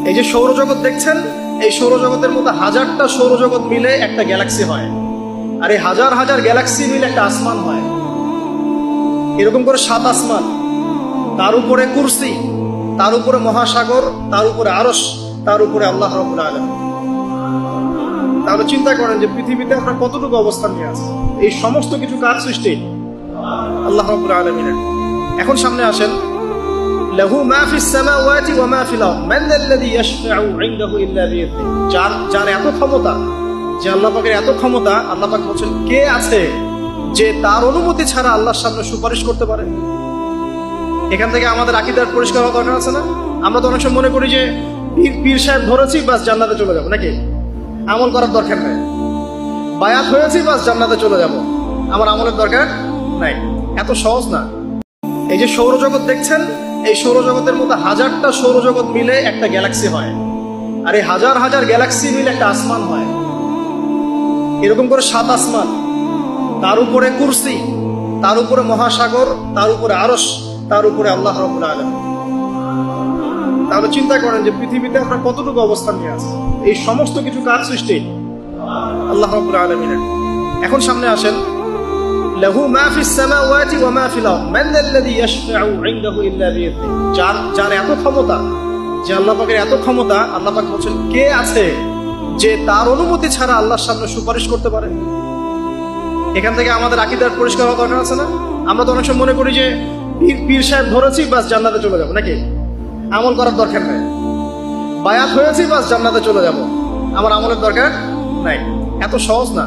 এই যে সৌরজগৎ দেখছেন, এই সৌরজগতের মধ্যে হাজারটা সৌরজগৎ মিলে একটা গ্যালাক্সি হয়, আর এই হাজার হাজার গ্যালাক্সি মিলে একটা আসমান হয়। এরকম করে 7 আসমান, তার উপরে কুরসি, তার উপরে মহাসাগর, তার উপরে আরশ, তার উপরে আল্লাহ রাব্বুল আলামিন। তাহলে চিন্তা করেন যে পৃথিবীতে আমরা কতটুকু অবস্থান নিয়ে আছি। এই সমস্ত কিছু কার সৃষ্টি? আল্লাহ রাব্বুল আলামিনের। এখন সামনে আসেন, লাহু মা ফিস সামাওয়াতি ওয়া মা ফিল আরদ মান যাল্লাযী ইয়াশফাউ ইনদাহু ইল্লা বিইذনিহি। যার এত ক্ষমতা, যে আল্লাহ পাকের এত ক্ষমতা, আল্লাহ পাক বলেন কে আছে যে তার অনুমতি ছাড়া আল্লাহর সামনে সুপারিশ করতে পারে। এখান থেকে আমাদের আকীদার পরিষ্কার হওয়া দরকার আছে না? আমরা তো অনেক সময় মনে করি যে পীর সাহেব ধরেছি বাস জান্নাতে চলে যাবো, নাকি? আমল করার দরকার নাই। বায়াত হয়েছি বাস জান্নাতে চলে যাব, আমার আমলের দরকার নাই। এত সহজ না। এই যে সৌরজগৎ দেখছেন, এই সৌরজগতের মধ্যে হাজারটা সৌরজগৎ মিলে একটা গ্যালাক্সি হয়, আর এই হাজার হাজার গ্যালাক্সি মিলে একটা আসমান হয়। এরকম করে 7 আসমান, তার উপরে কুরসি, তার উপরে মহাসাগর, তার উপরে আরশ, তার উপরে আল্লাহ রাব্বুল আলামিন। তাহলে চিন্তা করেন যে পৃথিবীতে আমরা কতটুকু অবস্থান নিয়ে আছি। এই সমস্ত কিছু কার সৃষ্টি? আল্লাহ রাব্বুল আলামিনের। এখন সামনে আসেন, লাহু মা ফিস সামাওয়াতি ওয়া মা ফিল আরদ মান যাল্লাযী ইয়াশফাউ ইনদাহু ইল্লা বিইذনিহি। যার এত ক্ষমতা, যে আল্লাহ পাকের এত ক্ষমতা, আল্লাহ পাক বলেন কে আছে যে তার অনুমতি ছাড়া আল্লাহর সামনে সুপারিশ করতে পারে। এখান থেকে আমাদের আকীদার পরিষ্কার হওয়া দরকার আছে না? আমরা তো অনেক সময় মনে করি যে পীর সাহেব ধরেছি বাস জান্নাতে চলে যাবো, নাকি? আমল করার দরকার নাই। বায়াত হয়েছি বাস জান্নাতে চলে যাব, আমার আমলের দরকার নাই। এত সহজ না।